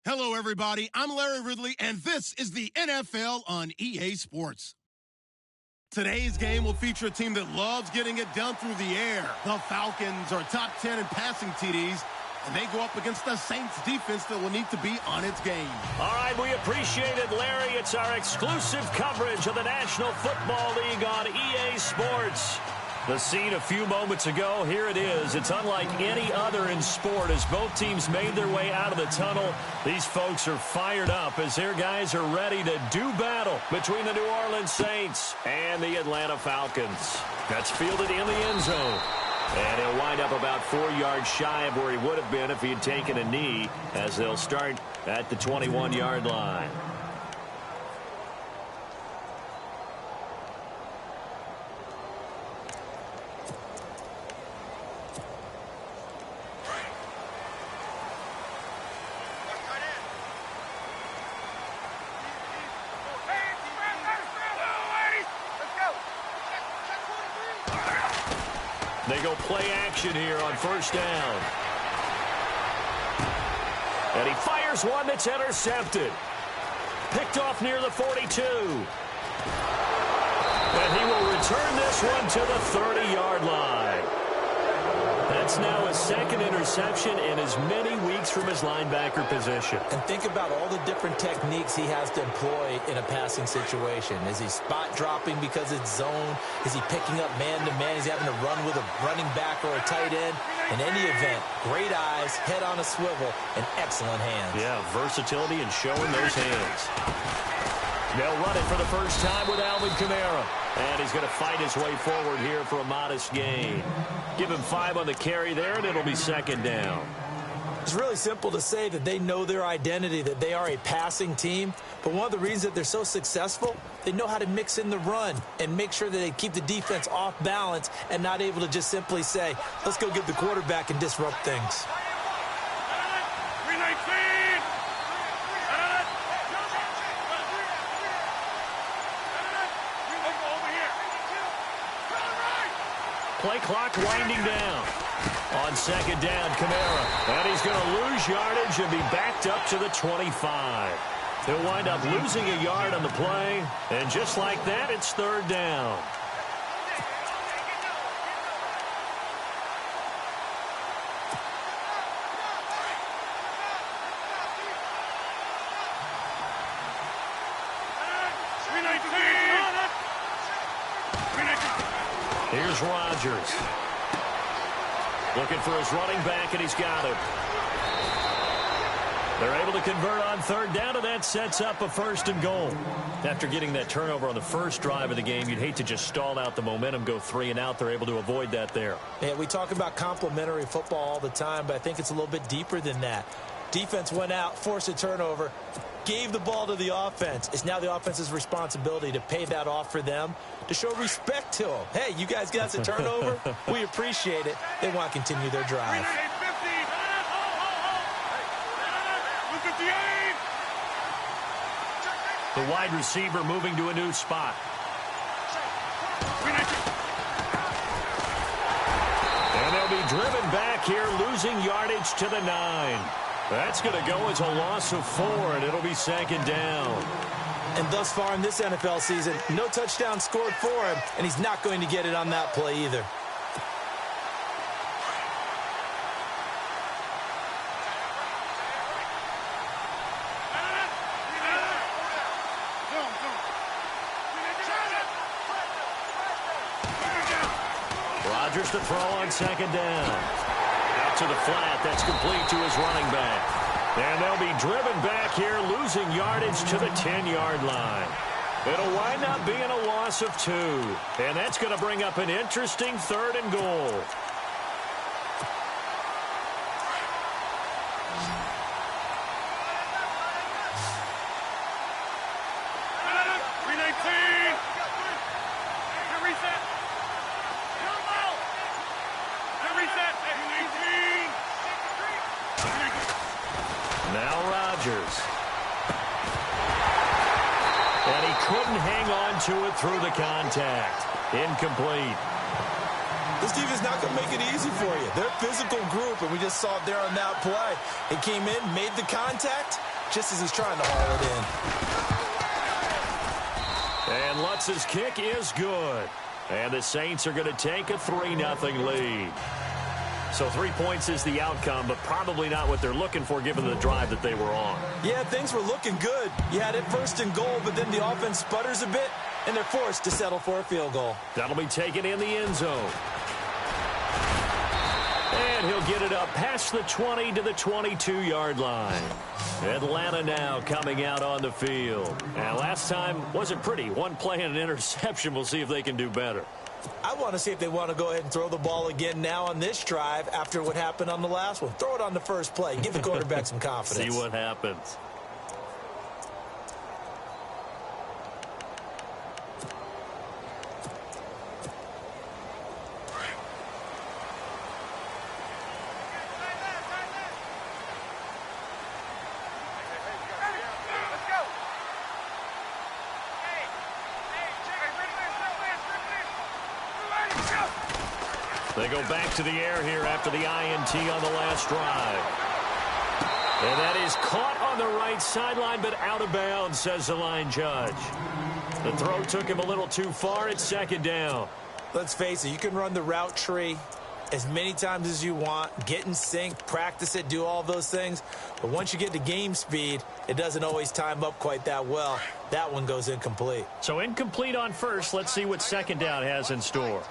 Hello, everybody. I'm Larry Ridley, and this is the NFL on EA Sports. Today's game will feature a team that loves getting it done through the air. The Falcons are top 10 in passing TDs, and they go up against the Saints defense that will need to be on its game. All right, we appreciate it, Larry. It's our exclusive coverage of the National Football League on EA Sports. The scene a few moments ago, here it is. It's unlike any other in sport as both teams made their way out of the tunnel. These folks are fired up as their guys are ready to do battle between the New Orleans Saints and the Atlanta Falcons. That's fielded in the end zone. And he'll wind up about 4 yards shy of where he would have been if he had taken a knee, as they'll start at the 21-yard line. They go play action here on first down. And he fires one that's intercepted. Picked off near the 42. And he will return this one to the 30-yard line. That's now his second interception in as many weeks from his linebacker position. And think about all the different techniques he has to employ in a passing situation. Is he spot dropping because it's zone? Is he picking up man-to-man? Is he having to run with a running back or a tight end? In any event, great eyes, head on a swivel, and excellent hands. Yeah, versatility and showing those hands. They'll run it for the first time with Alvin Kamara. And he's going to fight his way forward here for a modest gain. Give him 5 on the carry there, and it'll be second down. It's really simple to say that they know their identity, that they are a passing team. But one of the reasons that they're so successful, they know how to mix in the run and make sure that they keep the defense off balance and not able to just simply say, let's go get the quarterback and disrupt things. Play clock winding down. On second down, Kamara. And he's going to lose yardage and be backed up to the 25. He'll wind up losing a yard on the play. And just like that, it's third down. Here's Rodgers. Looking for his running back, and he's got him. They're able to convert on third down, and that sets up a first and goal. After getting that turnover on the first drive of the game, you'd hate to just stall out the momentum, go 3 and out. They're able to avoid that there. Yeah, we talk about complementary football all the time, but I think it's a little bit deeper than that. Defense went out, forced a turnover, gave the ball to the offense. It's now the offense's responsibility to pay that off for them, to show respect to them. Hey, you guys got a turnover? We appreciate it. They want to continue their drive. The wide receiver moving to a new spot. And they'll be driven back here, losing yardage to the 9. That's going to go as a loss of 4, and it'll be second down. And thus far in this NFL season, no touchdown scored for him, and he's not going to get it on that play either. Rodgers to throw on second down. Out to the flat. That's complete to his running back. And they'll be driven back here, losing yardage to the 10-yard line. It'll wind up being a loss of 2. And that's going to bring up an interesting third and goal. Now Rodgers. And he couldn't hang on to it through the contact. Incomplete. This defense is not going to make it easy for you. They're a physical group, and we just saw it there on that play. It came in, made the contact, just as he's trying to haul it in. And Lutz's kick is good. And the Saints are going to take a 3-0 lead. So 3 points is the outcome, but probably not what they're looking for given the drive that they were on. Yeah, things were looking good. You had it 1st and goal, but then the offense sputters a bit, and they're forced to settle for a field goal. That'll be taken in the end zone. And he'll get it up past the 20 to the 22-yard line. Atlanta now coming out on the field. And last time wasn't pretty. One play and an interception. We'll see if they can do better. I want to see if they want to go ahead and throw the ball again now on this drive after what happened on the last one. Throw it on the first play. Give the quarterback some confidence. See what happens. They go back to the air here after the INT on the last drive. And that is caught on the right sideline, but out of bounds, says the line judge. The throw took him a little too far. It's 2nd down. Let's face it, you can run the route tree as many times as you want, get in sync, practice it, do all those things. But once you get to game speed, it doesn't always time up quite that well. That one goes incomplete. So incomplete on first. Let's see what 2nd down has in store.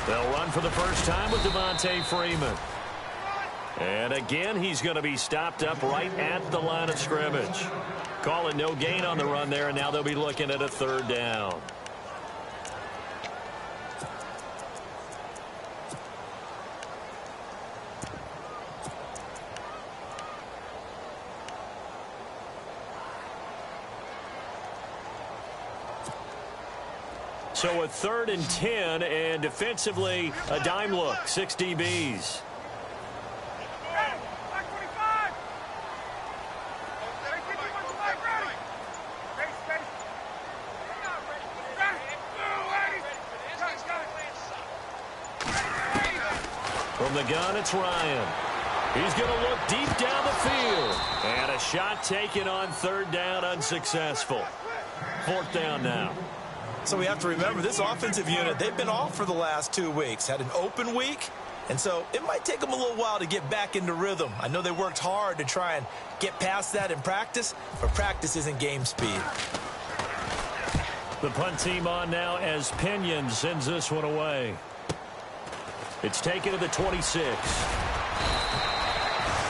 They'll run for the first time with Devontae Freeman. And again, he's going to be stopped up right at the line of scrimmage. Call it no gain on the run there, and now they'll be looking at a 3rd down. So a 3rd and 10, and defensively, a dime look, 6 DBs. From the gun, it's Ryan. He's going to look deep down the field. And a shot taken on 3rd down, unsuccessful. 4th down now. So we have to remember this offensive unit, they've been off for the last 2 weeks, had an open week, and so it might take them a little while to get back into rhythm. I know they worked hard to try and get past that in practice, but practice isn't game speed. The punt team on now as Pinion sends this one away. It's taken to the 26.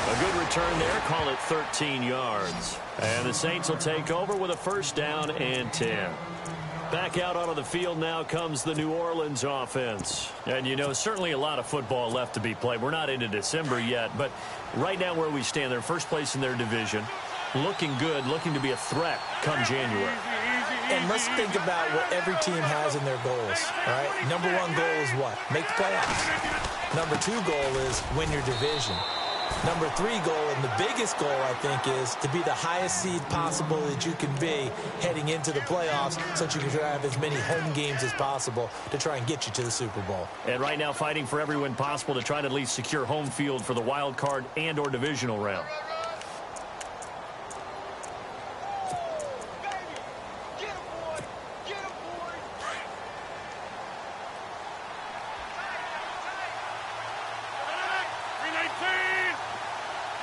A good return there, call it 13 yards. And the Saints will take over with a 1st down and 10. Back out onto the field now comes the New Orleans offense. And, you know, certainly a lot of football left to be played. We're not into December yet, but right now where we stand, they're first place in their division. Looking good, looking to be a threat come January. And let's think about what every team has in their goals, all right? Number 1 goal is what? Make the playoffs. Number 2 goal is win your division. Number 3 goal, and the biggest goal, I think, is to be the highest seed possible that you can be heading into the playoffs so that you can have as many home games as possible to try and get you to the Super Bowl. And right now fighting for every win possible to try to at least secure home field for the wild card and or divisional round.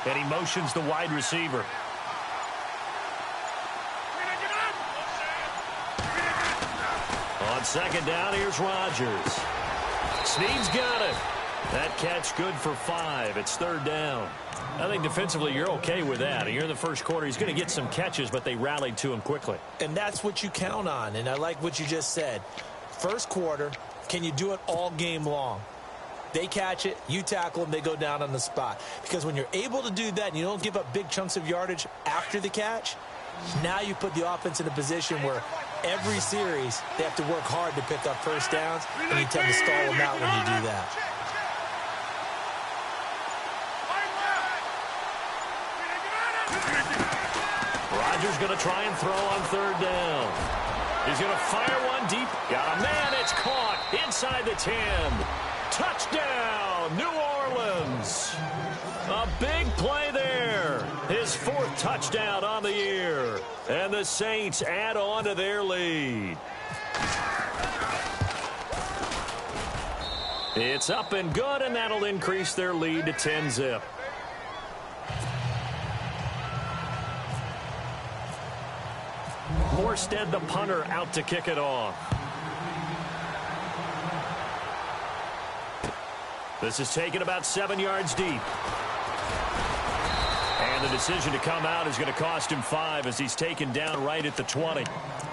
And he motions the wide receiver. On 2nd down, here's Rodgers. Snead's got it. That catch good for 5. It's 3rd down. I think defensively you're okay with that. Here in the first quarter, he's going to get some catches, but they rallied to him quickly. And that's what you count on, and I like what you just said. First quarter, can you do it all game long? They catch it, you tackle them, they go down on the spot. Because when you're able to do that and you don't give up big chunks of yardage after the catch, now you put the offense in a position where every series they have to work hard to pick up 1st downs, and you tend to stall them out when you do that. Rodgers going to try and throw on 3rd down. He's going to fire one deep. Got a man. It's caught inside the 10. Touchdown, New Orleans. Orleans. A big play there. His 4th touchdown on the year. And the Saints add on to their lead. It's up and good, and that'll increase their lead to 10-zip. Morstead, the punter, out to kick it off. This is taken about 7 yards deep. And the decision to come out is going to cost him 5 as he's taken down right at the 20.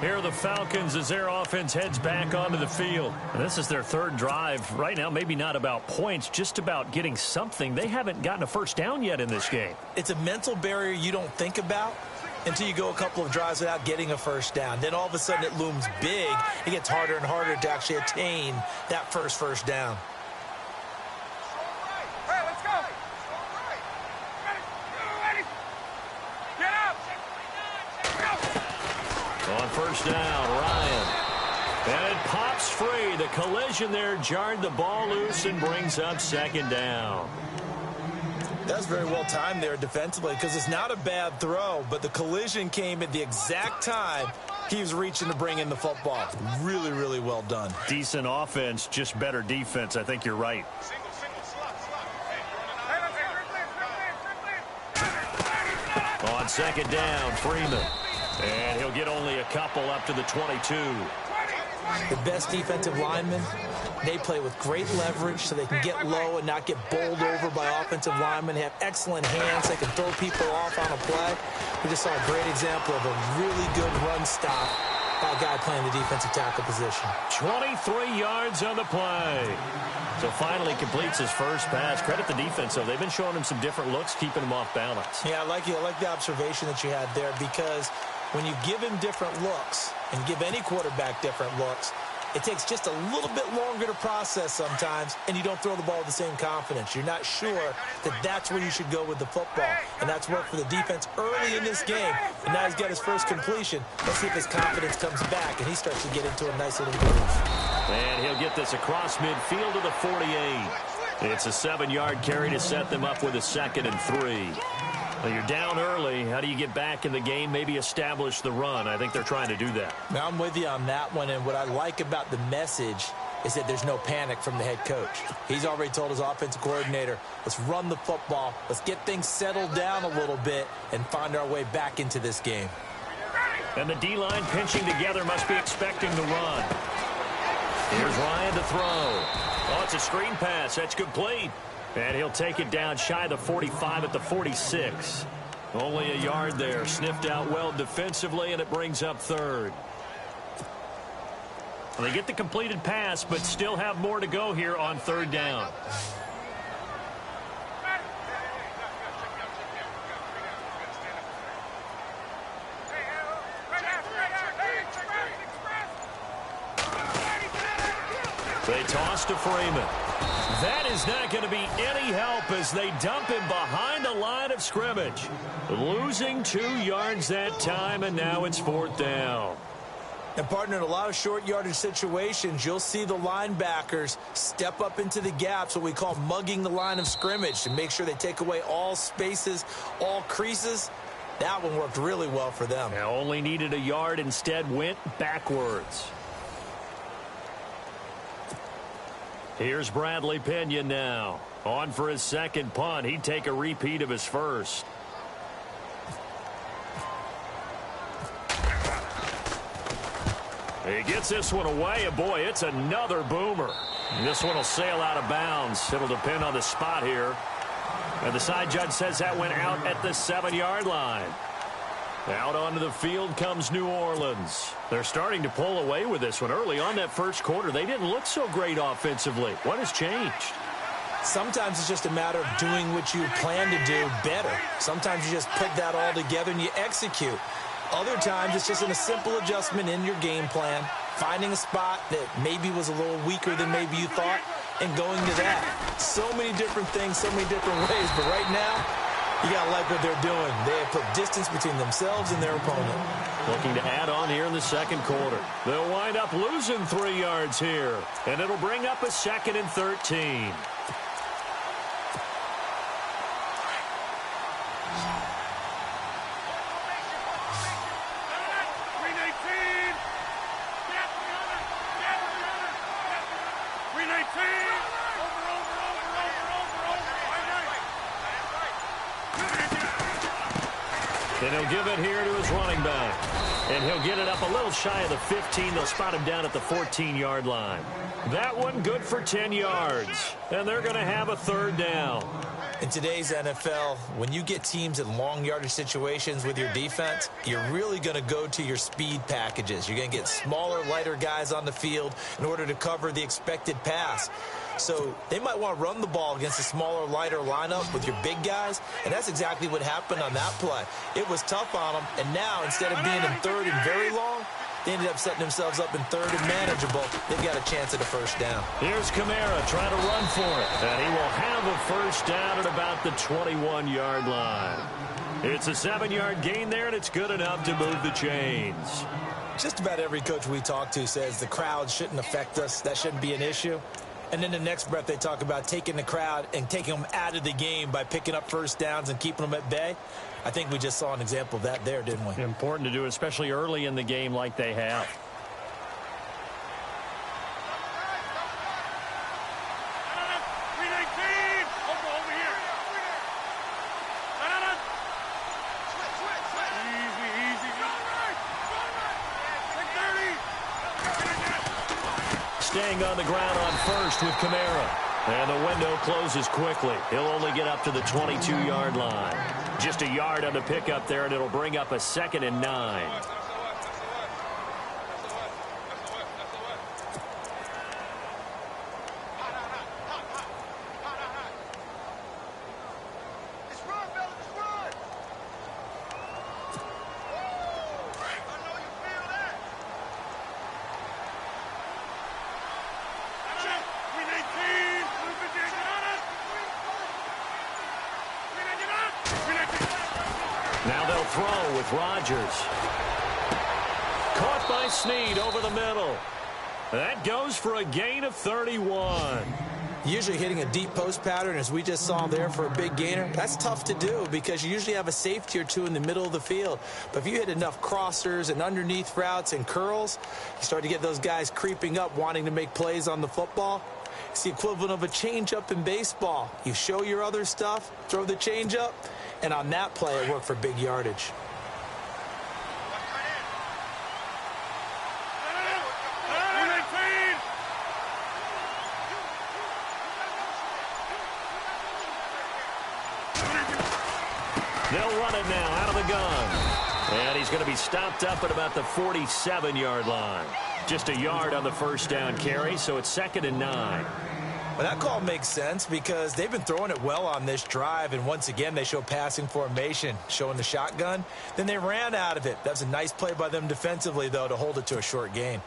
Here are the Falcons as their offense heads back onto the field. And this is their 3rd drive. Right now, maybe not about points, just about getting something. They haven't gotten a first down yet in this game. It's a mental barrier you don't think about until you go a couple of drives without getting a first down. Then all of a sudden it looms big. It gets harder and harder to actually attain that first down. On first down, Ryan. And it pops free. The collision there jarred the ball loose and brings up 2nd down. That's very well timed there defensively because it's not a bad throw, but the collision came at the exact time he was reaching to bring in the football. Really, really well done. Decent offense, just better defense. I think you're right. On 2nd down, Freeman. And he'll get only a couple up to the 22. The best defensive linemen, they play with great leverage so they can get low and not get bowled over by offensive linemen. They have excellent hands. They can throw people off on a play. We just saw a great example of a really good run stop by a guy playing the defensive tackle position. 23 yards on the play. So finally completes his first pass. Credit the defense, though. They've been showing him some different looks, keeping him off balance. Yeah, I like the observation that you had there because when you give him different looks and give any quarterback different looks, it takes just a little bit longer to process sometimes, and you don't throw the ball with the same confidence. You're not sure that that's where you should go with the football, and that's worked for the defense early in this game. And now he's got his first completion. Let's see if his confidence comes back, and he starts to get into a nice little groove. And he'll get this across midfield to the 48. It's a 7-yard carry to set them up with a 2nd and 3. Well, you're down early. How do you get back in the game? Maybe establish the run. I think they're trying to do that. Now, I'm with you on that one, and what I like about the message is that there's no panic from the head coach. He's already told his offensive coordinator, let's run the football, let's get things settled down a little bit and find our way back into this game. And the D-line pinching together must be expecting the run. Here's Ryan to throw. Oh, it's a screen pass. That's complete. And he'll take it down shy of the 45 at the 46. Only a yard there. Sniffed out well defensively, and it brings up 3rd. Well, they get the completed pass, but still have more to go here on 3rd down. They toss to Freeman. That is not going to be any help as they dump him behind the line of scrimmage. Losing 2 yards that time, and now it's 4th down. And, partner, in a lot of short yardage situations, you'll see the linebackers step up into the gaps, what we call mugging the line of scrimmage, to make sure they take away all spaces, all creases. That one worked really well for them. Now only needed a yard, instead went backwards. Here's Bradley Pinion now. On for his 2nd punt. He'd take a repeat of his first. He gets this one away, and boy, it's another boomer. This one will sail out of bounds. It'll depend on the spot here. And the side judge says that went out at the 7-yard line. Out onto the field comes New Orleans. They're starting to pull away with this one. Early on that first quarter, they didn't look so great offensively. What has changed? Sometimes it's just a matter of doing what you plan to do better. Sometimes you just put that all together and you execute. Other times it's just a simple adjustment in your game plan, finding a spot that maybe was a little weaker than maybe you thought, and going to that. So many different things, so many different ways, but right now, you got to like what they're doing. They have put distance between themselves and their opponent. Looking to add on here in the 2nd quarter. They'll wind up losing 3 yards here, and it'll bring up a 2nd and 13. And he'll give it here to his running back. And he'll get it up a little shy of the 15. They'll spot him down at the 14-yard line. That one good for 10 yards. And they're going to have a third down. In today's NFL, when you get teams in long yardage situations with your defense, you're really going to go to your speed packages. You're going to get smaller, lighter guys on the field in order to cover the expected pass. So they might want to run the ball against a smaller, lighter lineup with your big guys, and that's exactly what happened on that play. It was tough on them, and now instead of being in third and very long, they ended up setting themselves up in third and manageable. They've got a chance at a first down. Here's Kamara trying to run for it, and he will have a first down at about the 21-yard line. It's a 7-yard gain there, and it's good enough to move the chains. Just about every coach we talk to says the crowd shouldn't affect us. That shouldn't be an issue. And then the next breath they talk about taking the crowd and taking them out of the game by picking up first downs and keeping them at bay. I think we just saw an example of that there, didn't we? Important to do, especially early in the game like they have. Staying on the ground on first with Kamara. And the window closes quickly. He'll only get up to the 22-yard line. Just a yard on the pickup there, and it'll bring up a 2nd and 9. Now they'll throw with Rodgers. Caught by Snead over the middle. That goes for a gain of 31. Usually hitting a deep post pattern, as we just saw there for a big gainer, that's tough to do because you usually have a safety or two in the middle of the field. But if you hit enough crossers and underneath routes and curls, you start to get those guys creeping up wanting to make plays on the football. It's the equivalent of a changeup in baseball. You show your other stuff, throw the changeup, and on that play, it worked for big yardage. They'll run it now out of the gun. And he's going to be stopped up at about the 47-yard line. Just a yard on the first down carry, so it's 2nd and 9. Well, that call makes sense because they've been throwing it well on this drive, and once again, they show passing formation, showing the shotgun. Then they ran out of it. That's a nice play by them defensively, though, to hold it to a short gain.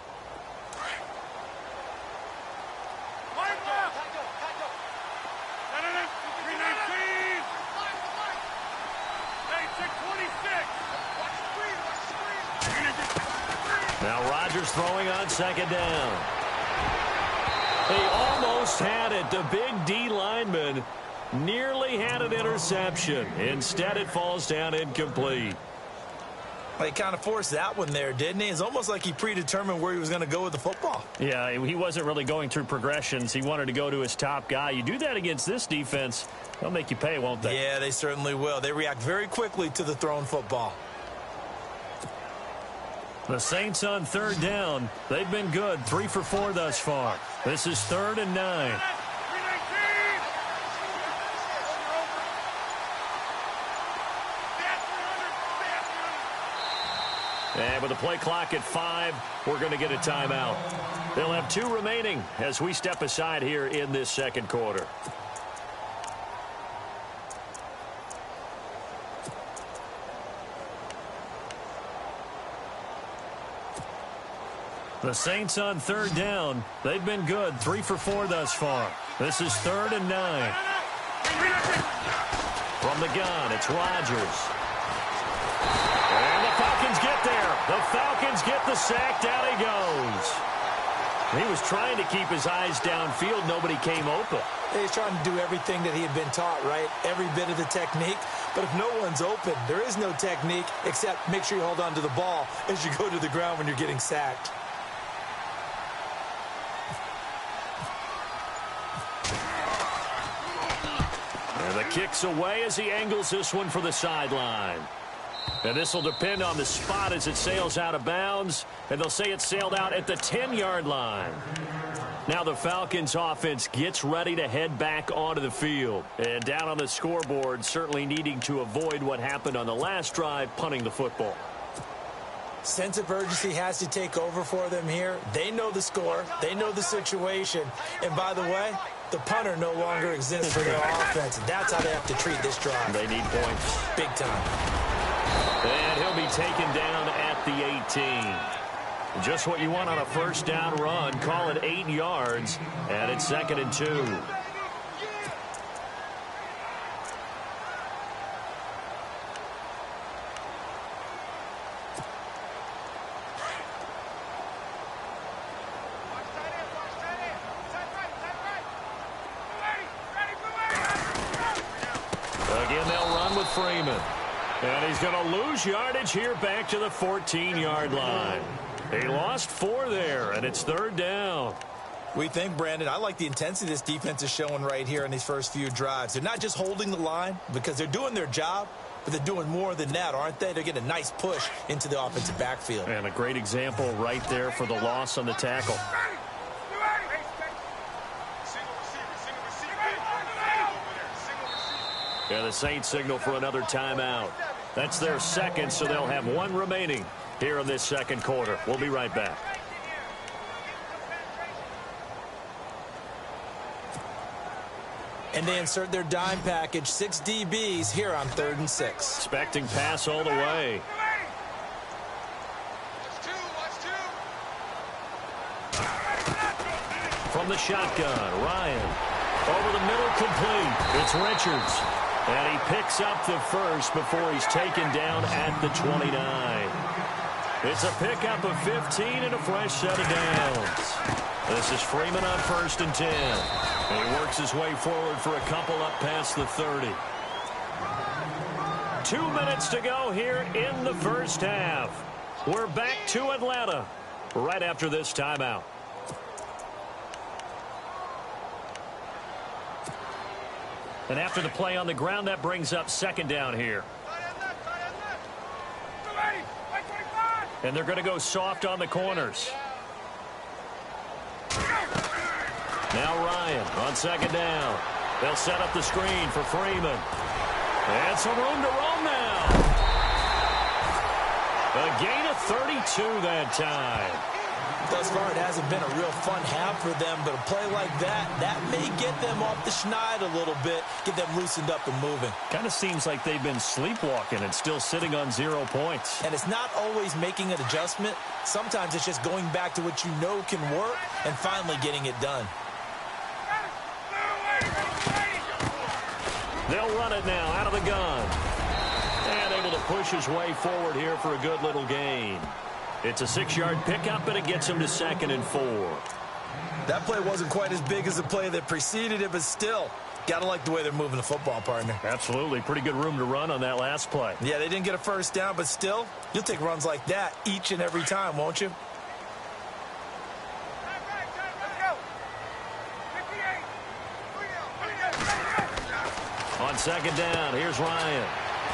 Now Rodgers throwing on 2nd down. He almost had it. The big D lineman nearly had an interception. Instead, it falls down incomplete. Well, he kind of forced that one there, didn't he? It's almost like he predetermined where he was going to go with the football. Yeah, he wasn't really going through progressions. He wanted to go to his top guy. You do that against this defense, they'll make you pay, won't they? Yeah, they certainly will. They react very quickly to the thrown football. The Saints on 3rd down. They've been good, 3 for 4 thus far. This is 3rd and 9. And with the play clock at 5, we're going to get a timeout. They'll have 2 remaining as we step aside here in this second quarter. The Saints on 3rd down. They've been good, 3 for 4 thus far. This is 3rd and 9. From the gun, it's Rodgers. And the Falcons get there. The Falcons get the sack. Down he goes. He was trying to keep his eyes downfield. Nobody came open. He's trying to do everything that he had been taught, right? Every bit of the technique. But if no one's open, there is no technique except make sure you hold on to the ball as you go to the ground when you're getting sacked. And the kick's away as he angles this one for the sideline. And this will depend on the spot as it sails out of bounds. And they'll say it sailed out at the 10-yard line. Now the Falcons offense gets ready to head back onto the field. And down on the scoreboard, certainly needing to avoid what happened on the last drive, punting the football. Sense of urgency has to take over for them here. They know the score. They know the situation. And by the way, the punter no longer exists for their offense. That's how they have to treat this drive. They need points. Big time. And he'll be taken down at the 18. Just what you want on a first down run. Call it 8 yards. And it's 2nd and 2. Again, they'll run with Freeman. And he's going to lose yardage here back to the 14-yard line. He lost 4 there, and it's 3rd down. We think, Brandon, I like the intensity this defense is showing right here in these first few drives. They're not just holding the line because they're doing their job, but they're doing more than that, aren't they? They're getting a nice push into the offensive backfield. And a great example right there for the loss on the tackle. And the Saints signal for another timeout. That's their second, so they'll have 1 remaining here in this second quarter. We'll be right back. And they insert their dime package, 6 DBs here on 3rd and 6. Expecting pass all the way. From the shotgun, Ryan. Over the middle, complete. It's Richards. And he picks up the first before he's taken down at the 29. It's a pickup of 15 and a fresh set of downs. This is Freeman on 1st and 10. And he works his way forward for a couple up past the 30. 2 minutes to go here in the first half. We're back to Atlanta right after this timeout. And after the play on the ground, that brings up 2nd down here. And they're going to go soft on the corners. Now Ryan on 2nd down. They'll set up the screen for Freeman. And some room to roam now. A gain of 32 that time. Thus far, it hasn't been a real fun half for them, but a play like that may get them off the schneid a little bit, get them loosened up and moving. Kind of seems like they've been sleepwalking and still sitting on 0 points. And it's not always making an adjustment. Sometimes it's just going back to what you know can work and finally getting it done. They'll run it now out of the gun. And able to push his way forward here for a good little gain. It's a 6-yard pickup, and it gets him to 2nd and 4. That play wasn't quite as big as the play that preceded it, but still, got to like the way they're moving the football, partner. Absolutely. Pretty good room to run on that last play. Yeah, they didn't get a first down, but still, you'll take runs like that each and every time, won't you? On 2nd down, here's Ryan.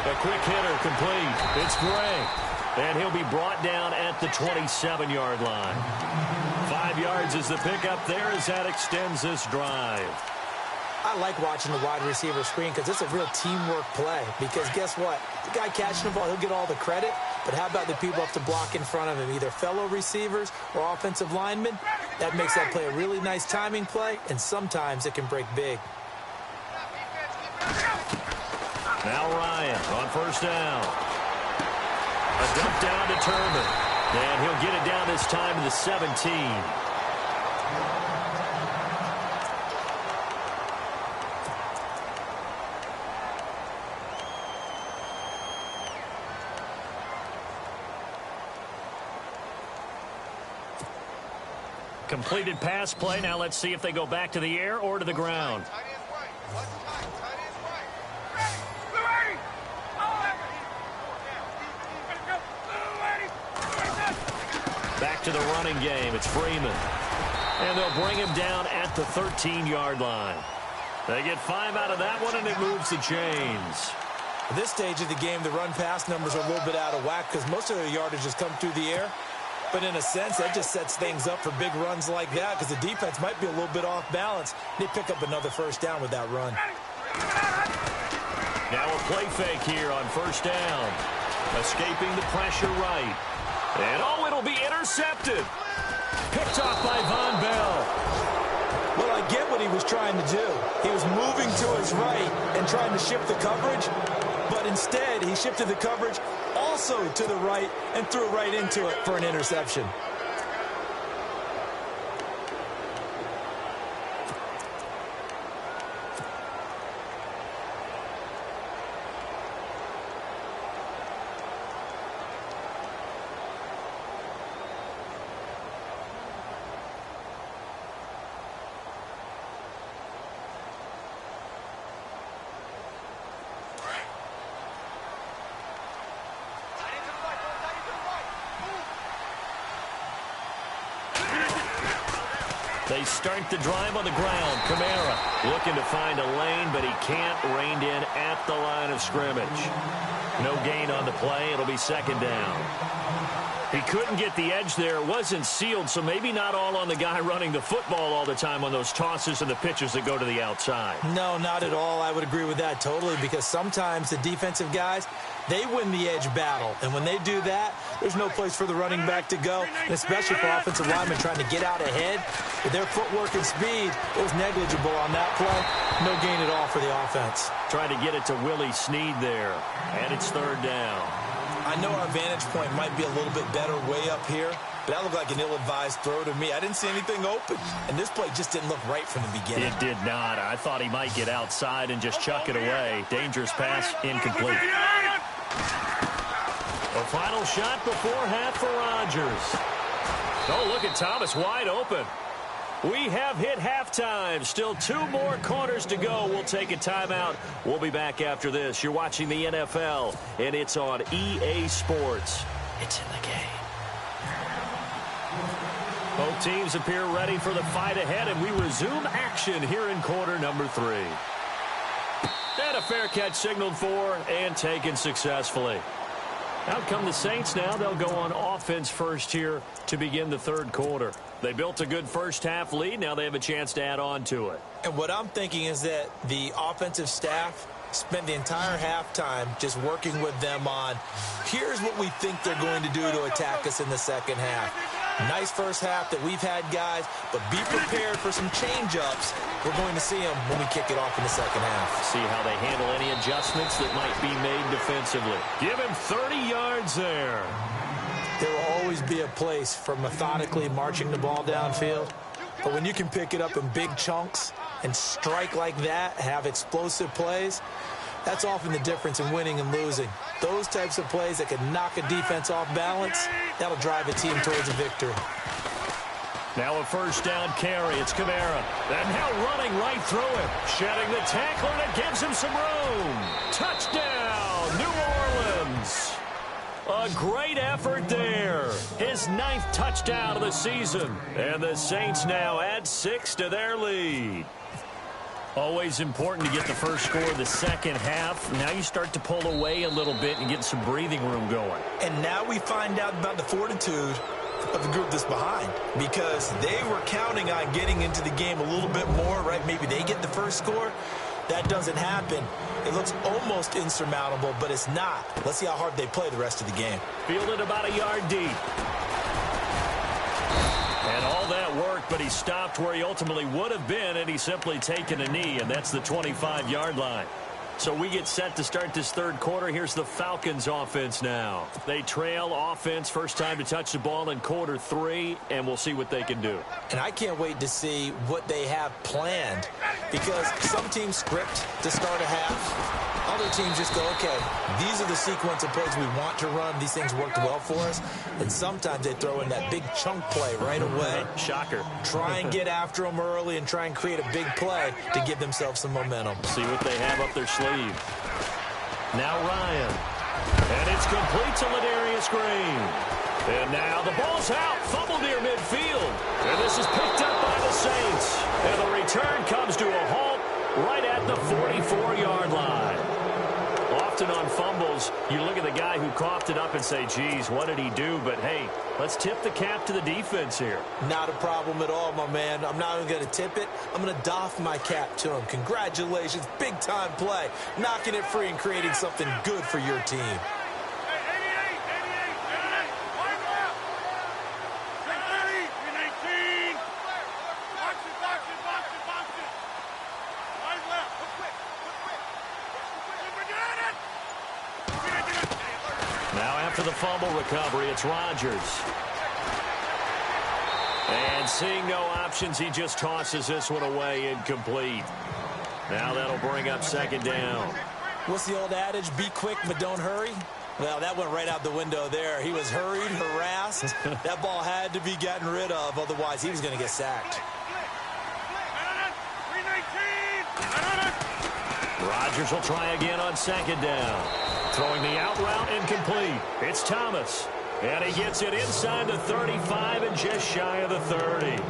A quick hitter complete. It's Gray. And he'll be brought down at the 27-yard line. 5 yards is the pickup there as that extends this drive. I like watching the wide receiver screen because it's a real teamwork play. Because guess what? The guy catching the ball, he'll get all the credit. But how about the people have to block in front of him, either fellow receivers or offensive linemen? That makes that play a really nice timing play, and sometimes it can break big. Now Ryan on 1st down. A dump down to Turner. And he'll get it down this time to the 17. Completed pass play. Now let's see if they go back to the air or to the ground. Back to the running game. It's Freeman. And they'll bring him down at the 13-yard line. They get 5 out of that one, and it moves the chains. At this stage of the game, the run-pass numbers are a little bit out of whack because most of their yardage has come through the air. But in a sense, that just sets things up for big runs like that because the defense might be a little bit off balance. They pick up another first down with that run. Now a play fake here on first down. Escaping the pressure right. And, oh, it'll be intercepted. Picked off by Von Bell. Well, I get what he was trying to do. He was moving to his right and trying to shift the coverage, but instead he shifted the coverage also to the right and threw right into it for an interception. They start the drive on the ground. Kamara looking to find a lane, but he can't. Reined in at the line of scrimmage. No gain on the play. It'll be second down. He couldn't get the edge there. It wasn't sealed, so maybe not all on the guy running the football all the time on those tosses and the pitches that go to the outside. No, not at all. I would agree with that totally because sometimes the defensive guys, they win the edge battle. And when they do that, there's no place for the running back to go, and especially for offensive linemen trying to get out ahead. With their footwork and speed, it was negligible on that play. No gain at all for the offense. Trying to get it to Willie Snead there, and it's third down. I know our vantage point might be a little bit better way up here, but that looked like an ill-advised throw to me. I didn't see anything open, and this play just didn't look right from the beginning. It did not. I thought he might get outside and just chuck it away. Dangerous pass, incomplete. A final shot before half for Rodgers. Oh, look at Thomas wide open. We have hit halftime. Still 2 more quarters to go. We'll take a timeout. We'll be back after this. You're watching the NFL, and it's on EA Sports. It's in the game. Both teams appear ready for the fight ahead, and we resume action here in quarter number 3. And a fair catch signaled for and taken successfully. Out come the Saints now. They'll go on offense first here to begin the third quarter. They built a good first-half lead. Now they have a chance to add on to it. And what I'm thinking is that the offensive staff spent the entire halftime just working with them on, here's what we think they're going to do to attack us in the second half. Nice first half that we've had, guys, but be prepared for some change-ups. We're going to see them when we kick it off in the second half. See how they handle any adjustments that might be made defensively. Give him 30 yards there. There will always be a place for methodically marching the ball downfield, but when you can pick it up in big chunks and strike like that, have explosive plays, that's often the difference in winning and losing. Those types of plays that can knock a defense off balance, that'll drive a team towards a victory. Now a first down carry. It's Kamara. And now running right through him. Shedding the tackler, and it gives him some room. Touchdown, New Orleans. A great effort there. His 9th touchdown of the season. And the Saints now add 6 to their lead. Always important to get the first score of the second half. Now you start to pull away a little bit and get some breathing room going. And now we find out about the fortitude of the group that's behind, because they were counting on getting into the game a little bit more, right? Maybe they get the first score. That doesn't happen. It looks almost insurmountable, but it's not. Let's see how hard they play the rest of the game. Fielded about a yard deep. And all that work, but he stopped where he ultimately would have been, and he's simply taken a knee, and that's the 25-yard line. So we get set to start this third quarter. Here's the Falcons offense now. They trail offense, first time to touch the ball in quarter 3, and we'll see what they can do. And I can't wait to see what they have planned, because some teams script to start a half. Other teams just go, okay, these are the sequence of plays we want to run. These things worked well for us. And sometimes they throw in that big chunk play right away. Shocker. Try and get after them early and try and create a big play to give themselves some momentum. See what they have up their sleeve. Now Ryan. And it's complete to Ladarius Green. And now the ball's out. Fumble near midfield. And this is picked up by the Saints. And the return comes to a halt right at the 44-yard line. Off often on fumbles, you look at the guy who coughed it up and say, geez, what did he do? But, hey, let's tip the cap to the defense here. Not a problem at all, my man. I'm not even going to tip it. I'm going to doff my cap to him. Congratulations. Big-time play. Knocking it free and creating something good for your team. After the fumble recovery, it's Rodgers. And seeing no options, he just tosses this one away incomplete. Now that'll bring up second down. What's the old adage? Be quick, but don't hurry. Well, that went right out the window there. He was hurried, harassed. That ball had to be gotten rid of. Otherwise, he was going to get sacked. Rodgers will try again on second down. Throwing the out route incomplete. It's Thomas. And he gets it inside the 35 and just shy of the 30.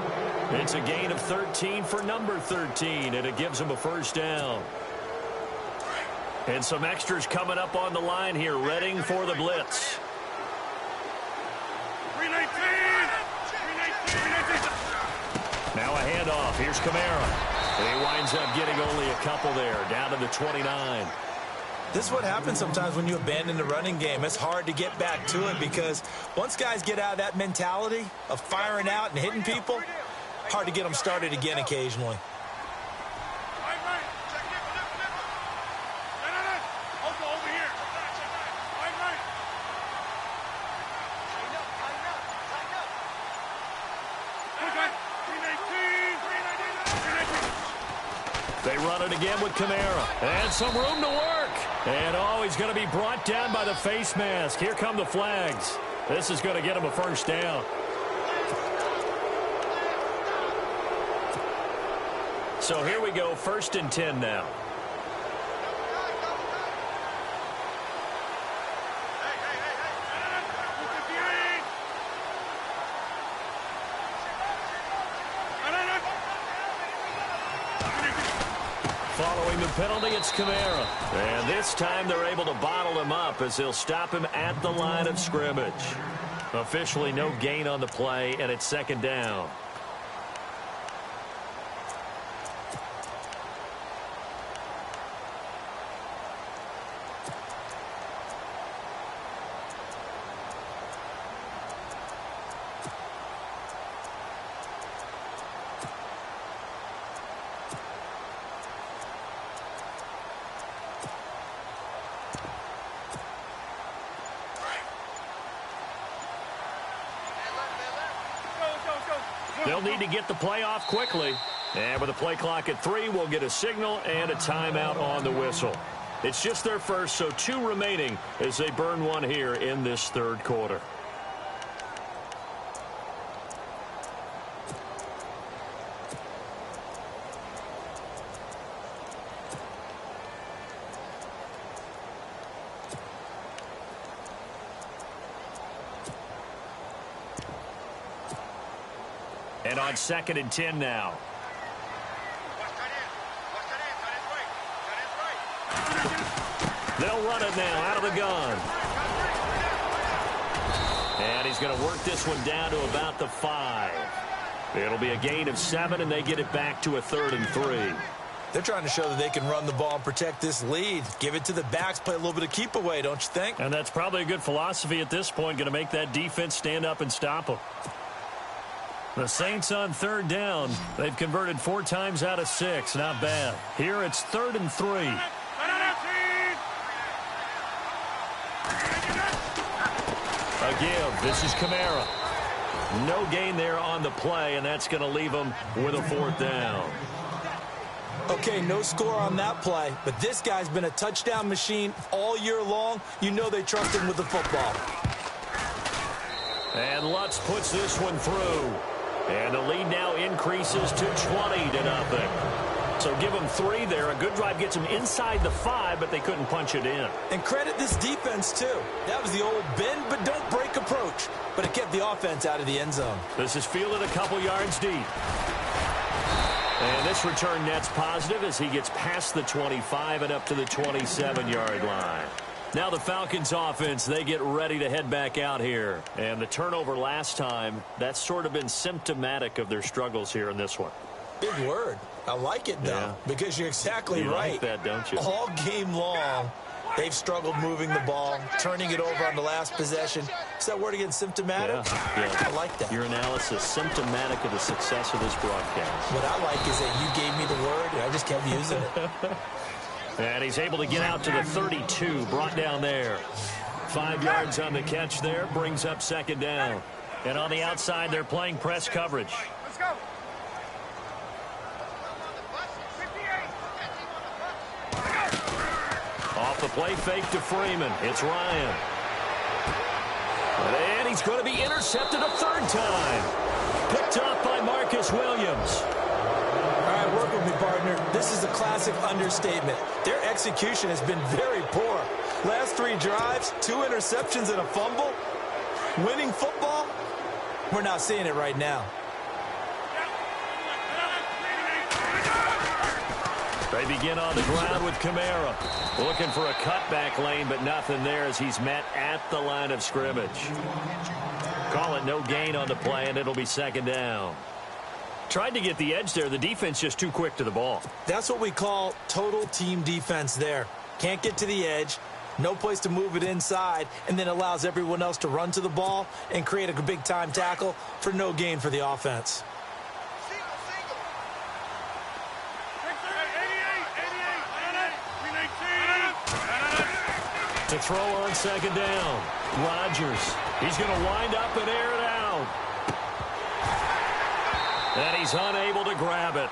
It's a gain of 13 for number 13, and it gives him a first down. And some extras coming up on the line here, readying for the blitz. Now a handoff. Here's Kamara. He winds up getting only a couple there, down to the 29. This is what happens sometimes when you abandon the running game. It's hard to get back to it because once guys get out of that mentality of firing out and hitting people, hard to get them started again occasionally. They run it again with Kamara. And some room to work. And, oh, he's going to be brought down by the face mask. Here come the flags. This is going to get him a first down. So here we go, 1st and 10 now. Following the penalty, it's Kamara. And this time they're able to bottle him up as they'll stop him at the line of scrimmage. Officially no gain on the play, and it's second down. They'll need to get the play off quickly. And with a play clock at 3, we'll get a signal and a timeout on the whistle. It's just their first, so 2 remaining as they burn one here in this third quarter. And on 2nd and 10 now. They'll run it now out of the gun. And he's going to work this one down to about the 5. It'll be a gain of 7, and they get it back to a 3rd and 3. They're trying to show that they can run the ball and protect this lead. Give it to the backs, play a little bit of keep away, don't you think? And that's probably a good philosophy at this point, going to make that defense stand up and stop them. The Saints on 3rd down. They've converted 4 times out of 6. Not bad. Here it's 3rd and 3. A give. This is Kamara. No gain there on the play, and that's going to leave them with a 4th down. Okay, no score on that play, but this guy's been a touchdown machine all year long. You know they trust him with the football. And Lutz puts this one through. And the lead now increases to 20-0. So give them 3 there. A good drive gets them inside the 5, but they couldn't punch it in. And credit this defense, too. That was the old bend but don't break approach. But it kept the offense out of the end zone. This is fielded a couple yards deep. And this return net's positive as he gets past the 25 and up to the 27-yard line. Now the Falcons offense, they get ready to head back out here. And the turnover last time, that's sort of been symptomatic of their struggles here in this one. Big word. I like it, though, because you're exactly right. You like that, don't you? All game long, they've struggled moving the ball, turning it over on the last possession. Is that word again, symptomatic? Yeah. I like that. Your analysis, symptomatic of the success of this broadcast. What I like is that you gave me the word, and I just kept using it. And he's able to get out to the 32, brought down there. 5 yards on the catch there, brings up second down. And on the outside, they're playing press coverage. Let's go. Off the play fake to Freeman. It's Ryan. And he's going to be intercepted a third time. Picked up by Marcus Williams. All right, work with me, partner. This is a classic understatement. Their execution has been very poor. Last 3 drives, 2 interceptions and a fumble. Winning football? We're not seeing it right now. They begin on the ground with Kamara. Looking for a cutback lane, but nothing there as he's met at the line of scrimmage. Call it no gain on the play, and it'll be second down. Tried to get the edge there. The defense just too quick to the ball. That's what we call total team defense there. Can't get to the edge, no place to move it inside, and then allows everyone else to run to the ball and create a big-time tackle for no gain for the offense. To throw on second down. Rodgers. He's going to wind up and air it out. And he's unable to grab it.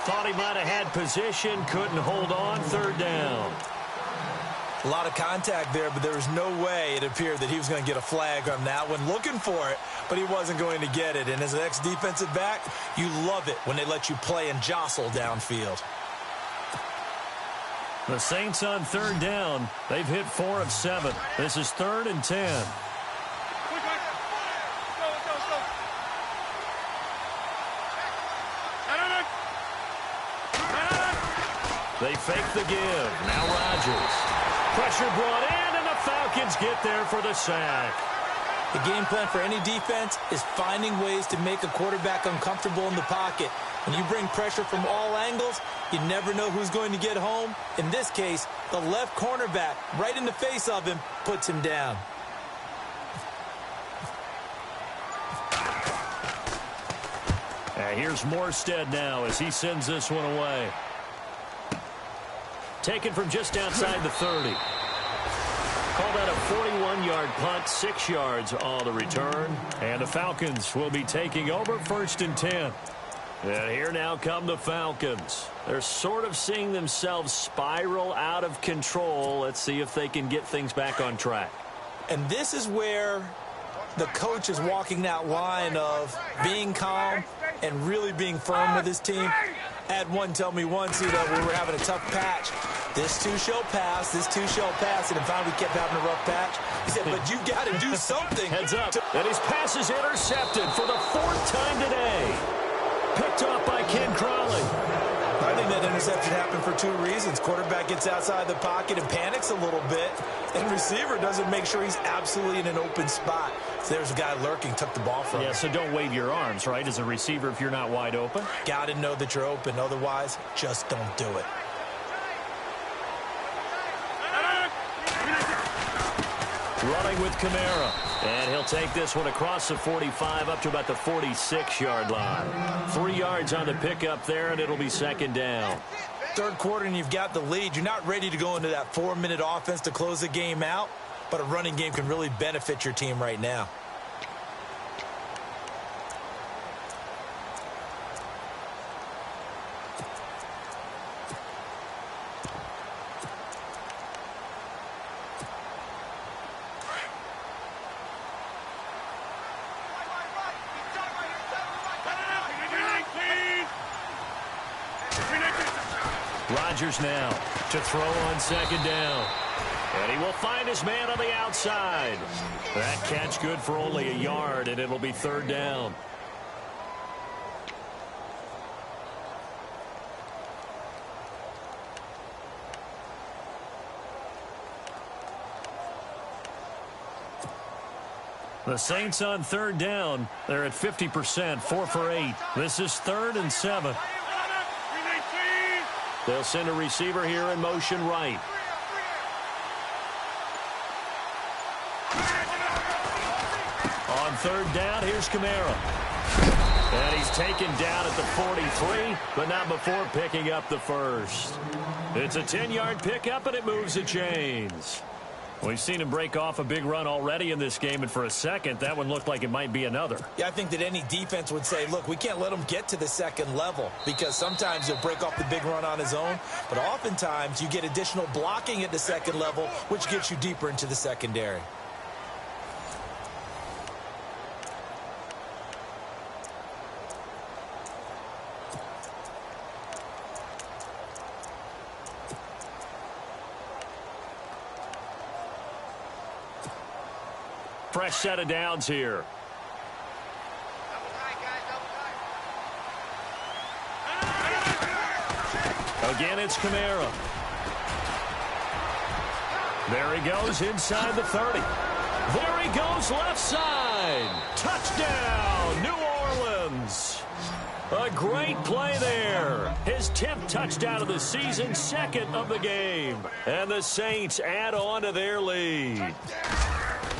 Thought he might have had position. Couldn't hold on. Third down. A lot of contact there, but there was no way it appeared that he was going to get a flag on that one. Looking for it, but he wasn't going to get it. And as an ex-defensive back, you love it when they let you play and jostle downfield. The Saints on third down. They've hit 4 of 7. This is 3rd and 10. They fake the give. Now Rodgers. Pressure brought in, and the Falcons get there for the sack. The game plan for any defense is finding ways to make a quarterback uncomfortable in the pocket. When you bring pressure from all angles, you never know who's going to get home. In this case, the left cornerback, right in the face of him, puts him down. Here's Morstead now as he sends this one away. Taken from just outside the 30. Call that a 41-yard punt, 6 yards on the return. And the Falcons will be taking over 1st and 10. And here now come the Falcons. They're sort of seeing themselves spiral out of control. Let's see if they can get things back on track. And this is where the coach is walking that line of being calm and really being firm with his team. I had one tell me once, we were having a tough patch. This too shall pass, this too shall pass, and finally we kept having a rough patch. He said, but you got to do something. Heads up, and his pass is intercepted for the 4th time today. Picked off by Ken Crawley. I think that interception happened for 2 reasons. Quarterback gets outside the pocket and panics a little bit, and receiver doesn't make sure he's absolutely in an open spot. So there's a guy lurking, took the ball from him. Yeah, so don't wave your arms, right, as a receiver if you're not wide open. Got to know that you're open. Otherwise, just don't do it. Running with Kamara. And he'll take this one across the 45 up to about the 46-yard line. 3 yards on the pickup there, and it'll be second down. 3rd quarter, and you've got the lead. You're not ready to go into that 4-minute offense to close the game out, but a running game can really benefit your team right now. Rodgers now to throw on second down. And he will find his man on the outside. That catch good for only a yard, and it'll be 3rd down. The Saints on third down. They're at 50%, 4 for 8. This is 3rd and 7. They'll send a receiver here in motion right. On third down, here's Kamara. And he's taken down at the 43, but not before picking up the first. It's a 10-yard pickup, and it moves the chains. We've seen him break off a big run already in this game, and for a second, that one looked like it might be another. Yeah, I think that any defense would say, look, we can't let him get to the second level, because sometimes he'll break off the big run on his own, but oftentimes you get additional blocking at the second level, which gets you deeper into the secondary. Fresh set of downs here. Again, it's Kamara. There he goes inside the 30. There he goes left side. Touchdown, New Orleans. A great play there. His 10th touchdown of the season, 2nd of the game. And the Saints add on to their lead.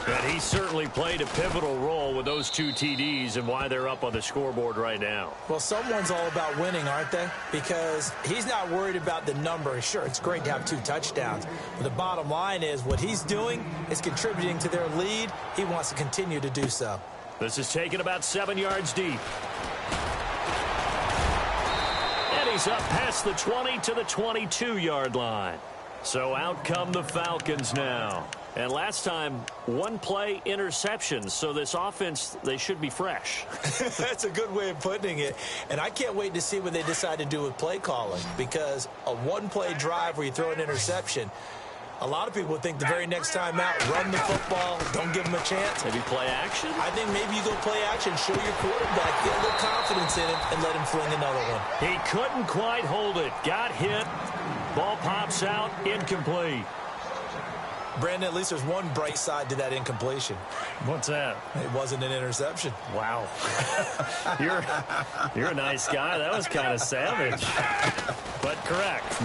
And he certainly played a pivotal role with those 2 TDs and why they're up on the scoreboard right now. Well, someone's all about winning, aren't they? Because he's not worried about the number. Sure, it's great to have 2 touchdowns. But the bottom line is what he's doing is contributing to their lead. He wants to continue to do so. This is taken about 7 yards deep. And he's up past the 20 to the 22-yard line. So out come the Falcons now. And last time, 1 play interception. So this offense, they should be fresh. That's a good way of putting it. And I can't wait to see what they decide to do with play calling. Because a 1-play drive where you throw an interception, a lot of people think the very next time out, run the football, don't give them a chance. Maybe play action? I think maybe you go play action, show your quarterback, get a little confidence in him, and let him fling another one. He couldn't quite hold it. Got hit. Ball pops out. Incomplete. Brandon, at least there's one bright side to that incompletion. What's that? It wasn't an interception. Wow. You're a nice guy. That was kind of savage. But correct.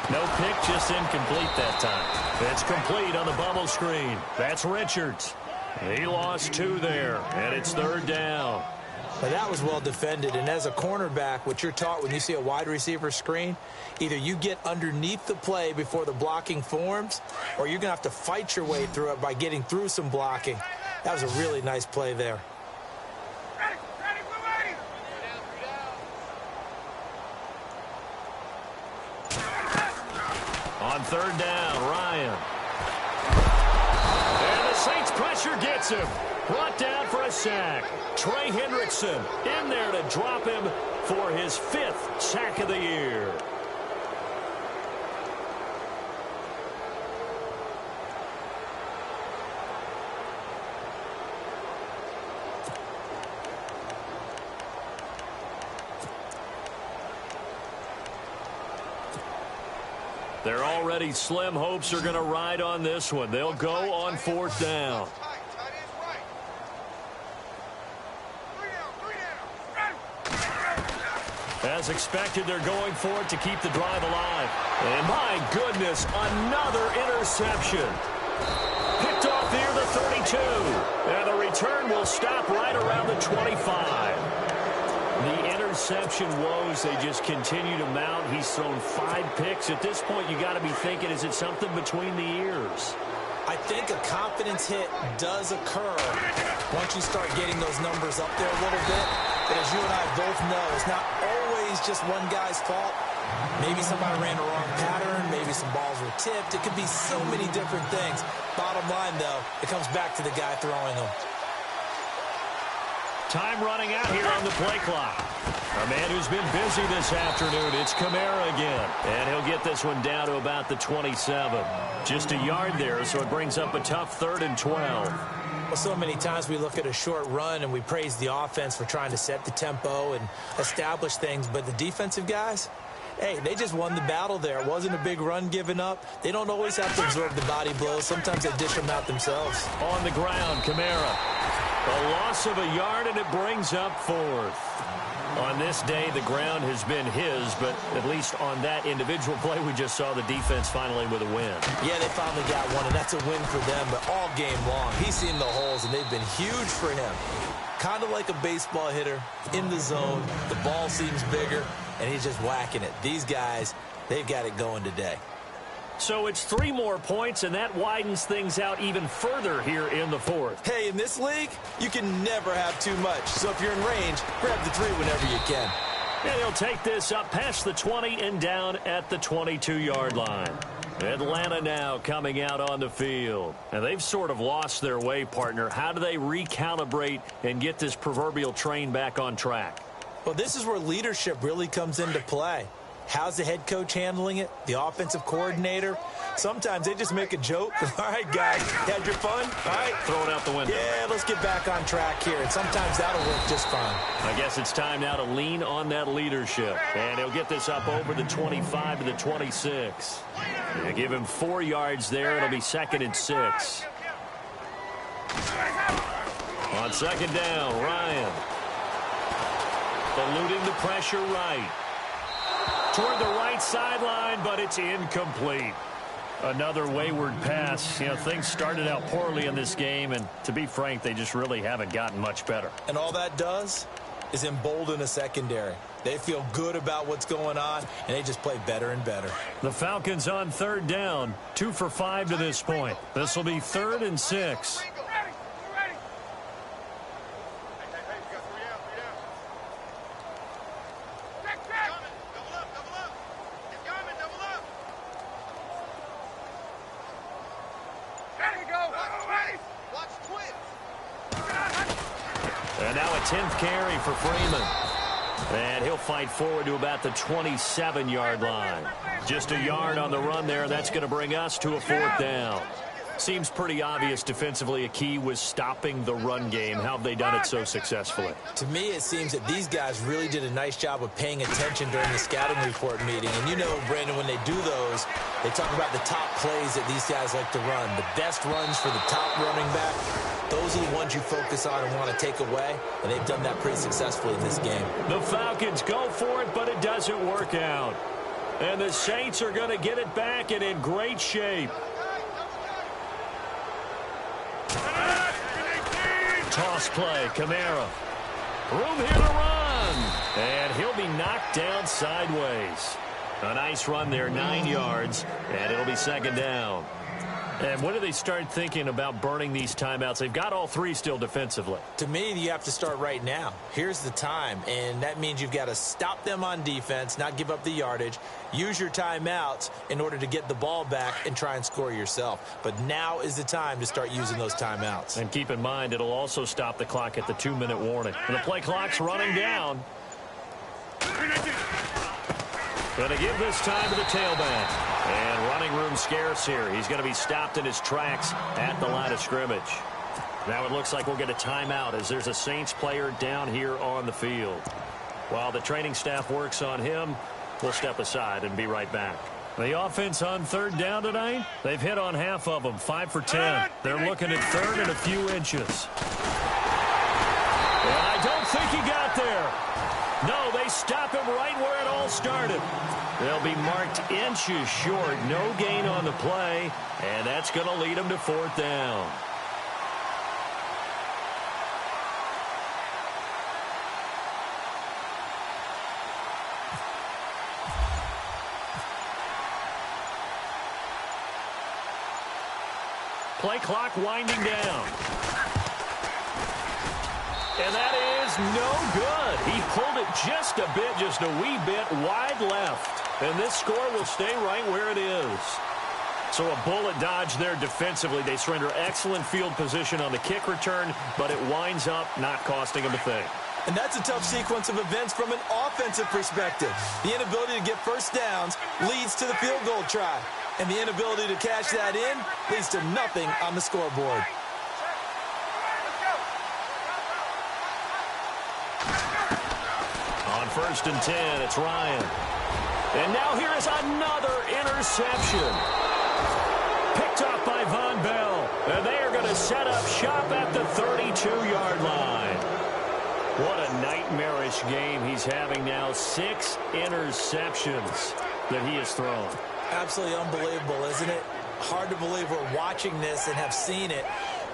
No pick, just incomplete that time. It's complete on the bubble screen. That's Richards. He lost 2 there, and it's 3rd down. Now, that was well defended, and as a cornerback, what you're taught when you see a wide receiver screen, either you get underneath the play before the blocking forms, or you're going to have to fight your way through it by getting through some blocking. That was a really nice play there. On 3rd down, Ryan. And the Saints pressure gets him. Brought down for a sack. Trey Hendrickson in there to drop him for his 5th sack of the year. Their already slim hopes are going to ride on this one. They'll go on 4th down. As expected, they're going for it to keep the drive alive. And my goodness, another interception. Picked off near the 32. And the return will stop right around the 25. The interception woes, they just continue to mount. He's thrown 5 picks. At this point, you got to be thinking, is it something between the ears? I think a confidence hit does occur once you start getting those numbers up there a little bit. But as you and I both know, it's not always just one guy's fault. Maybe somebody ran the wrong pattern. Maybe some balls were tipped. It could be so many different things. Bottom line, though, it comes back to the guy throwing them. Time running out here on the play clock. A man who's been busy this afternoon, it's Kamara again. And he'll get this one down to about the 27. Just a yard there, so it brings up a tough 3rd and 12. Well, so many times we look at a short run and we praise the offense for trying to set the tempo and establish things. But the defensive guys, Hey, they just won the battle there. It wasn't a big run given up. They don't always have to absorb the body blows. Sometimes they dish them out themselves. On the ground, Kamara. A loss of a yard, and it brings up fourth. On this day, the ground has been his, but at least on that individual play, we just saw the defense finally with a win. Yeah, they finally got one, and that's a win for them, but all game long, he's seen the holes, and they've been huge for him. Kind of like a baseball hitter in the zone. The ball seems bigger, and he's just whacking it. These guys, they've got it going today. So it's 3 more points, and that widens things out even further here in the fourth. Hey, in this league, you can never have too much. So if you're in range, grab the 3 whenever you can. And he'll take this up past the 20 and down at the 22-yard line. Atlanta now coming out on the field. And they've sort of lost their way, partner. How do they recalibrate and get this proverbial train back on track? Well, this is where leadership really comes into play. How's the head coach handling it? The offensive coordinator? Sometimes they just make a joke. All right, guys, had your fun? All right. Throw it out the window. Yeah, let's get back on track here. And sometimes that'll work just fine. I guess it's time now to lean on that leadership. And he'll get this up over the 25 to the 26. They give him 4 yards there. It'll be 2nd and 6. On 2nd down, Ryan. Eluding the pressure right. Toward the right sideline, but it's incomplete. Another wayward pass. You know, things started out poorly in this game, and to be frank, they just really haven't gotten much better. And all that does is embolden a secondary. They feel good about what's going on, and they just play better and better. The Falcons on 3rd down, 2 for 5 to this point. This will be 3rd and 6. And now a 10th carry for Freeman. And he'll fight forward to about the 27-yard line. Just a yard on the run there. That's going to bring us to a 4th down. Seems pretty obvious defensively a key was stopping the run game. How have they done it so successfully? To me, it seems that these guys really did a nice job of paying attention during the scouting report meeting. And you know, Brandon, when they do those, they talk about the top plays that these guys like to run. The best runs for the top running back. Those are the ones you focus on and want to take away, and they've done that pretty successfully in this game. The Falcons go for it, but it doesn't work out. And the Saints are going to get it back and in great shape. Toss play, Kamara. Room here to run. And he'll be knocked down sideways. A nice run there, 9 yards, and it'll be 2nd down. And when do they start thinking about burning these timeouts? They've got all 3 still defensively. To me, you have to start right now. Here's the time, and that means you've got to stop them on defense, not give up the yardage, use your timeouts in order to get the ball back and try and score yourself. But now is the time to start using those timeouts. And keep in mind, it'll also stop the clock at the 2-minute warning. And the play clock's running down. Going to give this time to the tailback. And running room scarce here. He's going to be stopped in his tracks at the line of scrimmage. Now it looks like we'll get a timeout as there's a Saints player down here on the field. While the training staff works on him, we'll step aside and be right back. The offense on 3rd down tonight, they've hit on half of them, 5 for 10. They're looking at 3rd and a few inches. And I don't think he got there. No, they stop him right where it all started. They'll be marked inches short. No gain on the play, and that's going to lead them to 4th down. Play clock winding down. And that is no good. He pulled it just a bit, just a wee bit wide left. And this score will stay right where it is. So a bullet dodge there defensively. They surrender excellent field position on the kick return, but it winds up not costing them a thing. And that's a tough sequence of events from an offensive perspective. The inability to get first downs leads to the field goal try. And the inability to cash that in leads to nothing on the scoreboard. On 1st and 10, it's Ryan. And now here is another interception. Picked off by Von Bell. And they are going to set up shop at the 32-yard line. What a nightmarish game he's having now. 6 interceptions that he has thrown. Absolutely unbelievable, isn't it? Hard to believe we're watching this and have seen it,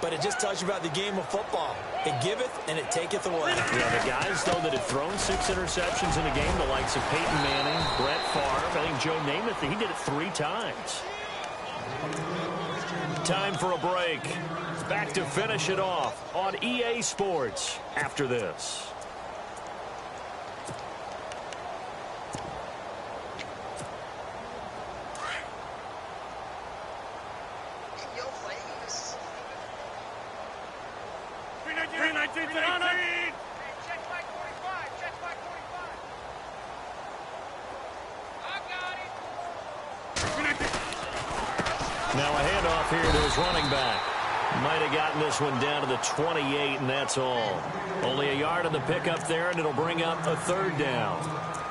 but it just tells you about the game of football. It giveth and it taketh away. Yeah, the guys, though, that have thrown 6 interceptions in a game, the likes of Peyton Manning, Brett Favre, I think Joe Namath, he did it 3 times. Time for a break. Back to finish it off on EA Sports after this. Now a handoff here to his running back. Might have gotten this one down to the 28, and that's all. Only a yard on the pickup there, and it'll bring up a 3rd down.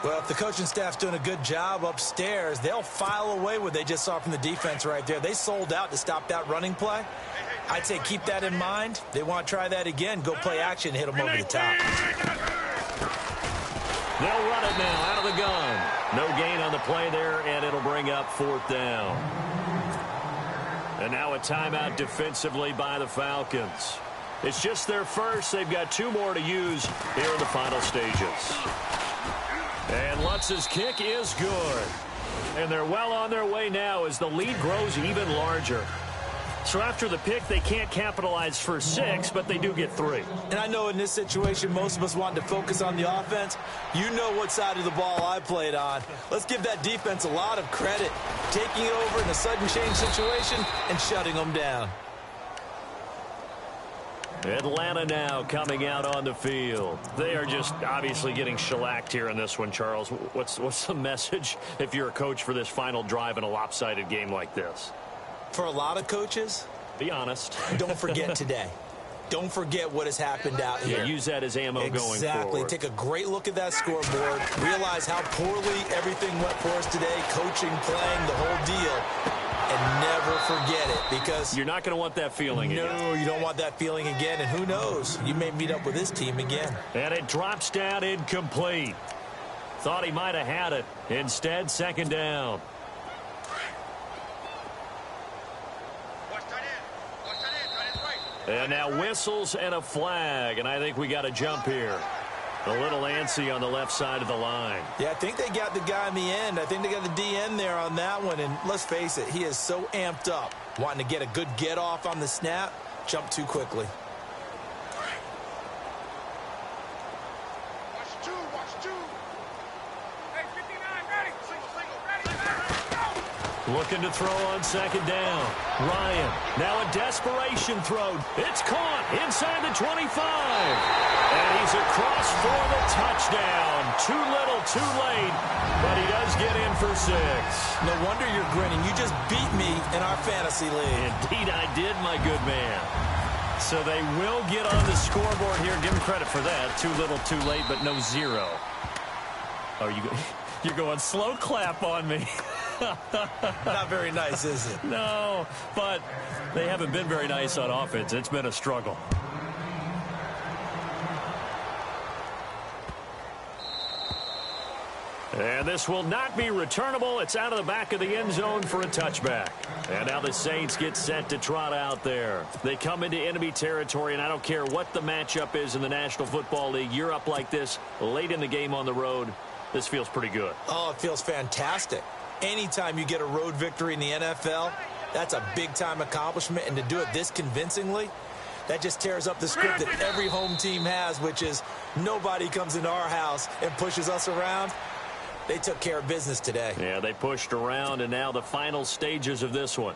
Well, if the coaching staff's doing a good job upstairs, they'll file away what they just saw from the defense right there. They sold out to stop that running play. I'd say keep that in mind. They want to try that again. Go play action, hit them over the top. They'll run it now out of the gun. No gain on the play there, and it'll bring up 4th down. And now a timeout defensively by the Falcons. It's just their first. They've got 2 more to use here in the final stages. And Lutz's kick is good. And they're well on their way now as the lead grows even larger. So after the pick, they can't capitalize for 6, but they do get 3. And I know in this situation, most of us want to focus on the offense. You know what side of the ball I played on. Let's give that defense a lot of credit. Taking it over in a sudden change situation and shutting them down. Atlanta now coming out on the field. They are just obviously getting shellacked here in this one, Charles. What's the message if you're a coach for this final drive in a lopsided game like this? For a lot of coaches, be honest. Don't forget today. Don't forget what has happened out here. Yeah, use that as ammo going forward. Exactly. Take a great look at that scoreboard. Realize how poorly everything went for us today. Coaching, playing, the whole deal. And never forget it, because you're not going to want that feeling again. No, you don't want that feeling again. And who knows? You may meet up with this team again. And it drops down incomplete. Thought he might have had it. Instead, 2nd down. And now whistles and a flag, and I think we got a jump here. A little antsy on the left side of the line. Yeah, I think they got the guy in the end. I think they got the DN there on that one, and let's face it, he is so amped up, wanting to get a good get-off on the snap, jump too quickly. Looking to throw on 2nd down. Ryan, now a desperation throw. It's caught inside the 25. And he's across for the touchdown. Too little, too late, but he does get in for 6. No wonder you're grinning. You just beat me in our fantasy league. Indeed I did, my good man. So they will get on the scoreboard here. Give him credit for that. Too little, too late, but no 0. Oh, you're going slow clap on me. Not very nice, is it? No, but they haven't been very nice on offense. It's been a struggle. And this will not be returnable. It's out of the back of the end zone for a touchback. And now the Saints get set to trot out there. They come into enemy territory, and I don't care what the matchup is in the National Football League. You're up like this late in the game on the road. This feels pretty good. Oh, it feels fantastic. Anytime you get a road victory in the NFL, that's a big-time accomplishment. And to do it this convincingly, that just tears up the script that every home team has, which is nobody comes into our house and pushes us around. They took care of business today. Yeah, they pushed around, and now the final stages of this one.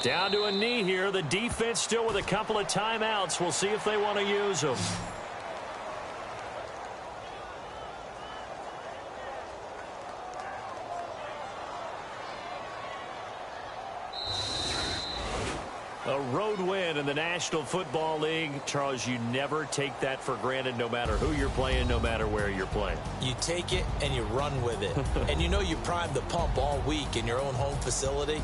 Down to a knee here. The defense still with a couple of timeouts. We'll see if they want to use them. A road win in the National Football League. Charles, you never take that for granted no matter who you're playing, no matter where you're playing. You take it and you run with it. And you know you primed the pump all week in your own home facility.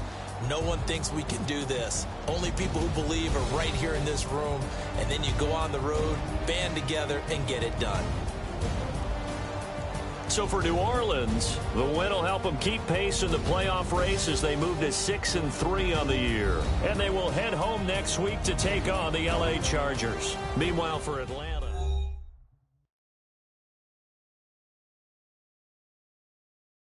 No one thinks we can do this. Only people who believe are right here in this room. And then you go on the road, band together, and get it done. So for New Orleans, the win will help them keep pace in the playoff race as they move to 6-3 on the year. And they will head home next week to take on the LA Chargers. Meanwhile, for Atlanta.